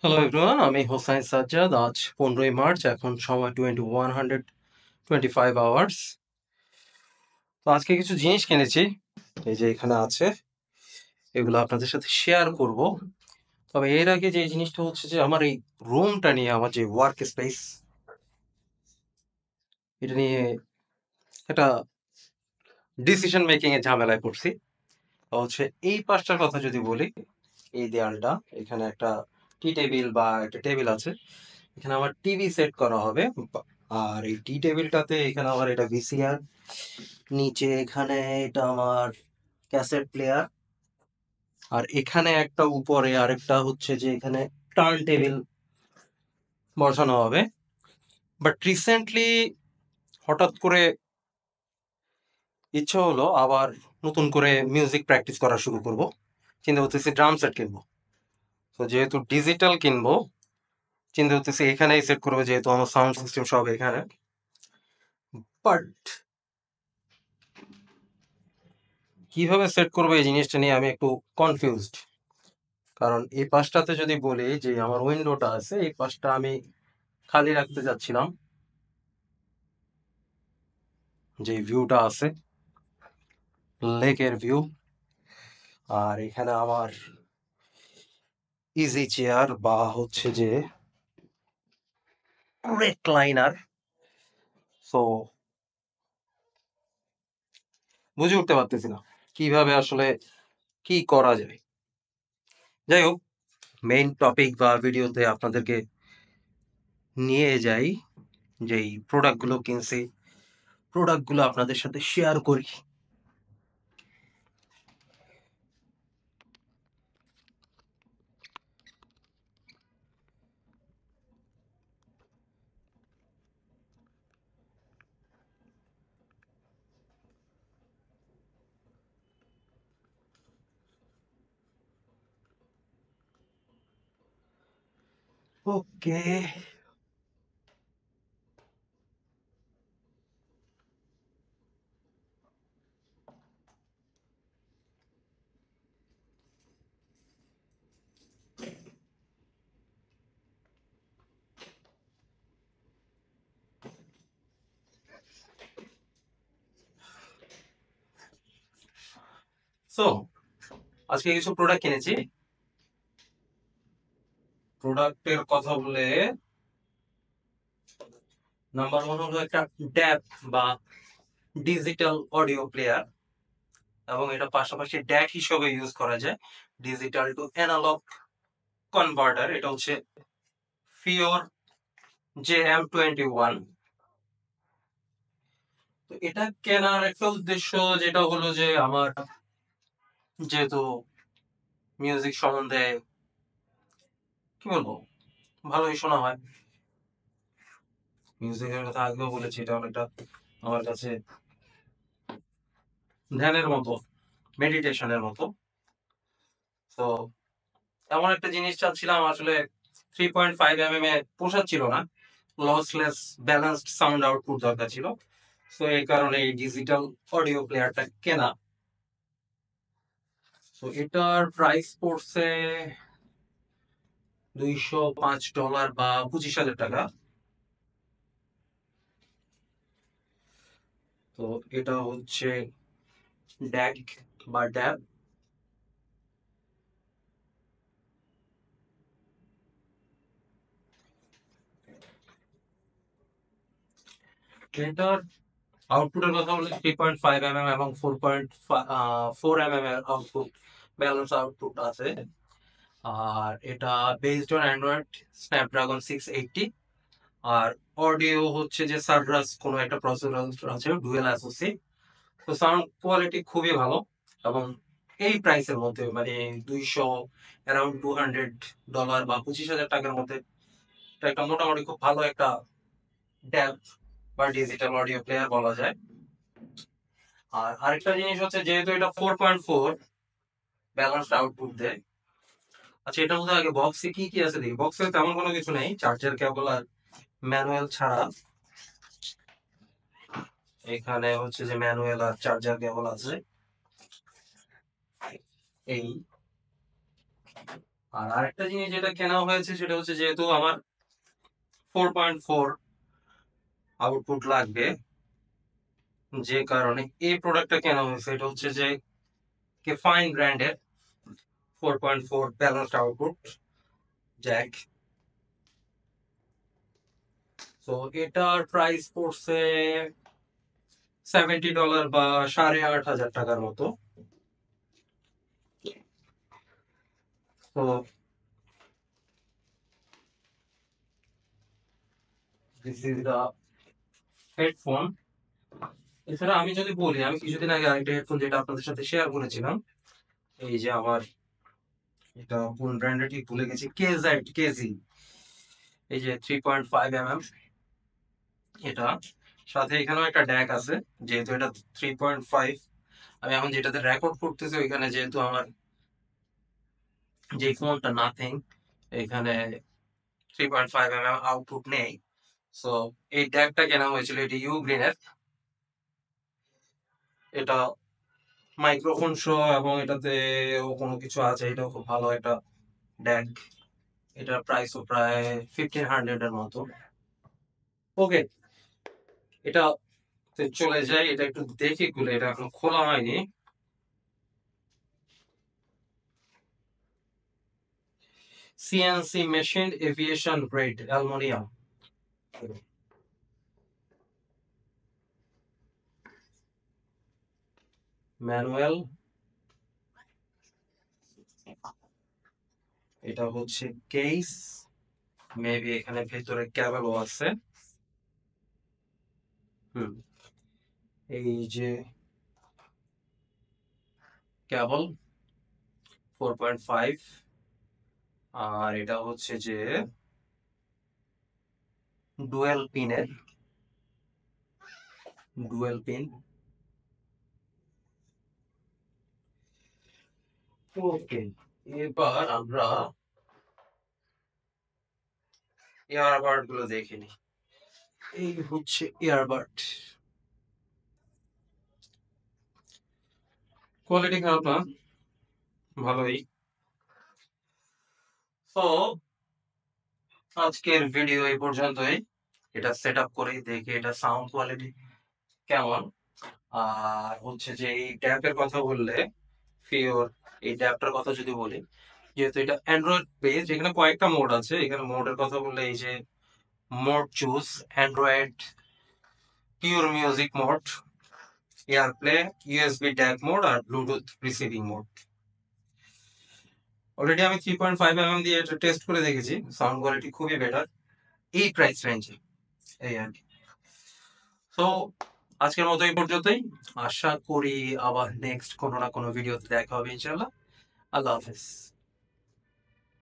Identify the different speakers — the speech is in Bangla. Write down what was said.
Speaker 1: হ্যালো এভরিওয়ান, আমি হোসাইন সাজ্জাদ। আজ 15ই মার্চ, এখন সময় 2125 আওয়ার্স। তো আজকে কিছু জিনিস কিনেছি, এই যে এখানে আছে, এগুলো আপনাদের সাথে শেয়ার করব। তবে এর আগে যে জিনিসটা হচ্ছে যে আমার এই রুমটা নিয়ে, আমার যে ওয়ার্ক স্পেস, এটা নিয়ে একটা ডিসিশন মেকিং এর ঝামেলায় পড়ছি। তো হচ্ছে এই পাশটার কথা যদি বলি, এই দেয়ালটা, এখানে একটা টি টেবিল বা একটা টেবিল আছে, এখানে আমার টিভি সেট করা হবে। আর এই টি টেবিলটাতে এখানে আমার এটা ভিসিআর, নিচে এখানে এটা আমার ক্যাসেট প্লেয়ার, আর এখানে একটা উপরে আরেকটা হচ্ছে যে এখানে টার্ন টেবিল বসানো হবে। বাট রিসেন্টলি হঠাৎ করে ইচ্ছে হলো আবার নতুন করে মিউজিক প্র্যাকটিস করা শুরু করব। চিন্তা করতেছি ড্রাম সেট কিনবো। তো যেহেতু ডিজিটাল কিনবো, চিন্তা করতেছি এখানেই সেট করবো, যেহেতু আমার সাউন্ড সিস্টেম সব এখানে। বাট কিভাবে সেট করবো এই জিনিসটা নিয়ে আমি একটু কনফিউজড। কারণ এই পাশটাতে যদি বলি যে আমার উইন্ডোটা আছে, এই পাশটা আমি খালি রাখতে যাচ্ছিলাম, যে ভিউটা আছে, লেকের ভিউ। আর এখানে আমার ইজি চেয়ার বা হচ্ছে যে রেক্লাইনার। সো বুঝে উঠতে পারতেছি না কিভাবে আসলে কি করা যায়। যাই হোক, মেইন টপিক বা ভিডিওতে আপনাদেরকে নিয়ে যাই, যেই প্রোডাক্টগুলো কিনছি, প্রোডাক্টগুলো আপনাদের সাথে শেয়ার করি। ওকে, সো আজকে কিছু প্রোডাক্ট কিনেছি। প্রোডাক্টের কথা বলে, নাম্বার ওয়ান হলো একটা ড্যাব বা ডিজিটাল অডিও প্লেয়ার, এবং এটা পাশাপাশি ড্যাক হিসেবে ইউজ করা যায়, ডিজিটাল টু অ্যানালগ কনভার্টার। এটা হচ্ছে ফিওর JM21। তো এটা কেনার একটা উদ্দেশ্য যেটা হলো যে আমার, যেহেতু মিউজিক সম্বন্ধে কি বলবো, ভালোই শোনা হয়, মিউজিকের কথা আগেও বলেছি, এটা অনেকটা আমার কাছে ধ্যানের মতো, মেডিটেশনের মতো। তো এমন একটা জিনিস চাচ্ছিলাম, আসলে 3.5 mm এ পোষাচ্ছিল না, লসলেস ব্যালেন্সড সাউন্ড আউটপুট দরকার ছিল। তো এই কারণে এই ডিজিটাল অডিও প্লেয়ারটা কেনা। তো এটার প্রাইস পড়ছে $205 বা 25,000 টাকা। তো এটা হচ্ছে ড্যাক বা ড্যাব। এটার আউটপুটের কথা বলে 3.5 mm এবং 4.4 mm এর আউটপুট, ব্যালেন্স আউটপুট আছে। আর এটা বেসড অন অ্যান্ড্রয়েড স্ন্যাপড্রাগন 680। আর অডিও হচ্ছে যে সাররাস কোনো একটা প্রসেসর আছে, ডুয়েল অ্যাসোসি। তো সাউন্ড কোয়ালিটি খুবই ভালো, এবং এই প্রাইসের মধ্যে, মানে 200, অ্যারাউন্ড $200 বা 25,000 টাকার মধ্যে, এটা একটা মোটামুটি খুব ভালো একটা ড্যাব বা ডিজিটাল অডিও প্লেয়ার বলা যায়। আর আরেকটা জিনিস হচ্ছে, যেহেতু এটা 4.4 ব্যালেন্সড আউটপুট দেয়। আচ্ছা, এটার মধ্যে আগে বক্সে কি কি আছে দেখি। বক্সে তেমন কোনো কিছু নেই, চার্জার কেবল আর ম্যানুয়াল ছাড়া। এখানে হচ্ছে যে ম্যানুয়াল আর চার্জার কেবল আছে, এই। আর আরেকটা জিনিস যেটা কেনা হয়েছে সেটা হচ্ছে যেহেতু আমার 4.4 আউটপুট লাগবে, যে কারণে এই প্রোডাক্টটা কেনা হয়েছে। এটা হচ্ছে যে ফাইন ব্র্যান্ডের 4.4 ব্যালেন্সড আউটপুট জ্যাক। তো এটার প্রাইস পড়ছে $70 বা 8,500 টাকার মতো। তো দিস ইজ দ্য হেডফোন। এছাড়া আমি যদি বলি, আমি কিছুদিন আগে আরেকটা হেডফোন যেটা আপনাদের সাথে শেয়ার করেছিলাম, এই যে আমার, এটা কোন ব্র্যান্ডের ঠিক ভুলে গেছি, কেজি, এই যে 3.5 mm, এটা সাথে এখানেও একটা ড্যাক আছে। যেহেতু এটা 3.5, আমি এখন যেটাতে রেকর্ড করতেছি ওইখানে যেহেতু আমার যে ফোনটা নাথিং, এখানে 3.5 mm আউটপুট নেই। সো এই ড্যাকটা কেনা হয়েছিল, এটি ইউ গ্রিনের। এটা মাইক্রোফোন সহ এবং এটাতে কোনো কিছু আছে, এটাও খুব ভালো একটা ড্যাক। এটার প্রাইসও প্রায় 1,500 এর মতো। ওকে, এটা চলে যায়, এটা একটু দেখি খুলে, এটা এখন খোলা হয়নি। CNC machine aviation grade aluminium. Manual, এটা হচ্ছে কেস, মেবি এখানে ভেতরে ক্যাবেলও আছে। হুম, এই যে কেবল 4.5, আর এটা হচ্ছে যে ডুয়েল পিন। ওকে, এবার আমরা ইয়ারবাড গুলো দেখে নিই। এই হচ্ছে ইয়ারবাড, কোয়ালিটি খারাপ না, ভালোই। তো আজকের ভিডিও এই পর্যন্তই। এটা সেট আপ করেই দেখি এটা সাউন্ড কোয়ালিটি কেমন। আর হচ্ছে যে এই ট্যাবের কথা বললে, ফিওর, এই ট্যাবটার কথা যদি বলি, যেহেতু এটা অ্যান্ড্রয়েড বেসড, এখানে কয়েকটা মোড আছে। এখানে মোডের কথা বললে এই যে mode choose, Android pure music mode, AirPlay, USB DAC mode আর ব্লুটুথ রিসিভিং মোড। অলরেডি আমি 3.5 mm দিয়ে এটা টেস্ট করে দেখেছি, সাউন্ড কোয়ালিটি খুবই বেটার এই প্রাইস রেঞ্জে, এই আর কি। তো আজকের মতো এই পর্যন্তই। আশা করি আবার নেক্সট কোনো না কোনো ভিডিওতে দেখা হবে ইনশাআল্লাহ। আল্লাহ হাফেজ।